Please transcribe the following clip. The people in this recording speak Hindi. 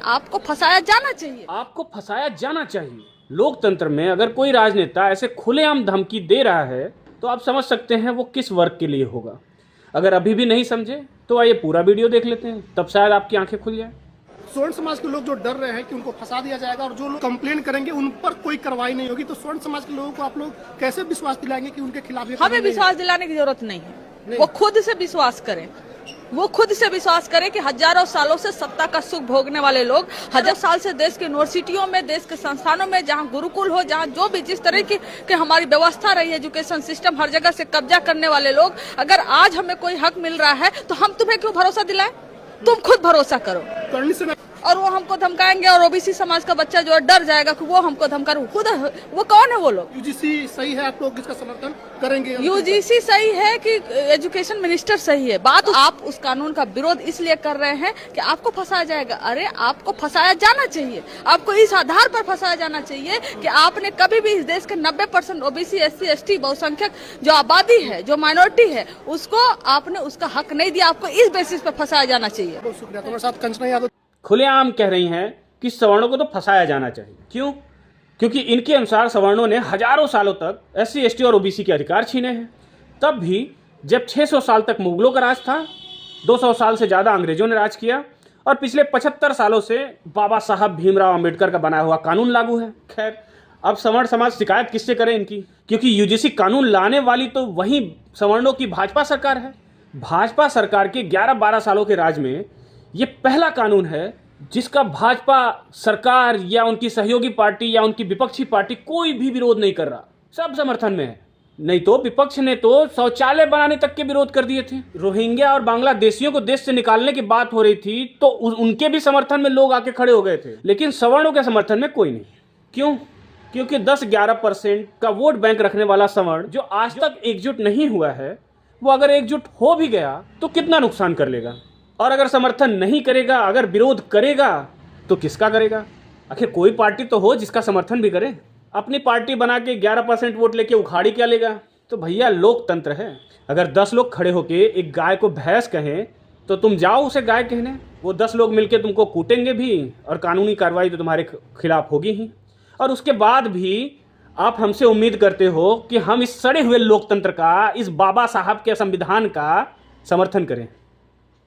आपको फंसाया जाना चाहिए। आपको फंसाया जाना चाहिए। लोकतंत्र में अगर कोई राजनेता ऐसे खुलेआम धमकी दे रहा है तो आप समझ सकते हैं वो किस वर्ग के लिए होगा। अगर अभी भी नहीं समझे तो आइए पूरा वीडियो देख लेते हैं, तब शायद आपकी आंखें खुल जाए। स्वर्ण समाज के लोग जो डर रहे हैं कि उनको फंसा दिया जाएगा और जो लोग कंप्लेन करेंगे उन पर कोई कार्रवाई नहीं होगी, तो स्वर्ण समाज के लोगों को आप लोग कैसे विश्वास दिलाएंगे कि उनके खिलाफ हमें विश्वास दिलाने की जरूरत नहीं है, वो खुद से विश्वास करें। वो खुद से विश्वास करें कि हजारों सालों से सत्ता का सुख भोगने वाले लोग, हजार साल से देश की यूनिवर्सिटियों में, देश के संस्थानों में, जहां गुरुकुल हो, जहां जो भी जिस तरह की हमारी व्यवस्था रही, एजुकेशन सिस्टम, हर जगह से कब्जा करने वाले लोग, अगर आज हमें कोई हक मिल रहा है तो हम तुम्हें क्यों भरोसा दिलाएं? तुम खुद भरोसा करो। और वो हमको धमकाएंगे और ओबीसी समाज का बच्चा जो है डर जाएगा कि वो हमको धमका रहा, खुद वो कौन है वो लोग? यूजीसी सही है, आप लोग इसका समर्थन करेंगे? यूजीसी सही है कि एजुकेशन मिनिस्टर सही है? बात आप उस कानून का विरोध इसलिए कर रहे हैं कि आपको फंसाया जाएगा। अरे आपको फंसाया जाना चाहिए, आपको इस आधार पर फंसाया जाना चाहिए कि आपने कभी भी इस देश के 90% ओबीसी, एससी, एसटी, बहुसंख्यक जो आबादी है, जो माइनॉरिटी है, उसको आपने उसका हक नहीं दिया। आपको इस बेसिस पर फंसाया जाना चाहिए। बहुत शुक्रिया। तुम्हारे साथ कंचना यादव खुलेआम कह रही हैं कि सवर्णों को तो फंसाया जाना चाहिए। क्यों? क्योंकि इनके अनुसार सवर्णों ने हजारों सालों तक एससी, एसटी और ओबीसी के अधिकार छीने हैं। तब भी जब 600 साल तक मुगलों का राज था, 200 साल से ज़्यादा अंग्रेजों ने राज किया और पिछले 75 सालों से बाबा साहब भीमराव अंबेडकर का बनाया हुआ कानून लागू है। खैर, अब सवर्ण समाज शिकायत किससे करे इनकी? क्योंकि यूजीसी कानून लाने वाली तो वही सवर्णों की भाजपा सरकार है। भाजपा सरकार के 11-12 सालों के राज में ये पहला कानून है जिसका भाजपा सरकार या उनकी सहयोगी पार्टी या उनकी विपक्षी पार्टी कोई भी विरोध नहीं कर रहा, सब समर्थन में है। नहीं तो विपक्ष ने तो शौचालय बनाने तक के विरोध कर दिए थे। रोहिंग्या और बांग्लादेशियों को देश से निकालने की बात हो रही थी तो उनके भी समर्थन में लोग आके खड़े हो गए थे, लेकिन सवर्णों के समर्थन में कोई नहीं। क्यों? क्योंकि 10-11% का वोट बैंक रखने वाला सवर्ण जो आज तक एकजुट नहीं हुआ है, वो अगर एकजुट हो भी गया तो कितना नुकसान कर लेगा? और अगर समर्थन नहीं करेगा, अगर विरोध करेगा तो किसका करेगा? आखिर कोई पार्टी तो हो जिसका समर्थन भी करे। अपनी पार्टी बना के 11% वोट लेके उखाड़ी क्या लेगा? तो भैया लोकतंत्र है। अगर 10 लोग खड़े होके एक गाय को भैंस कहें तो तुम जाओ उसे गाय कहने। वो 10 लोग मिलके तुमको कूटेंगे भी और कानूनी कार्रवाई तो तुम्हारे खिलाफ होगी ही। और उसके बाद भी आप हमसे उम्मीद करते हो कि हम इस सड़े हुए लोकतंत्र का, इस बाबा साहब के संविधान का समर्थन करें।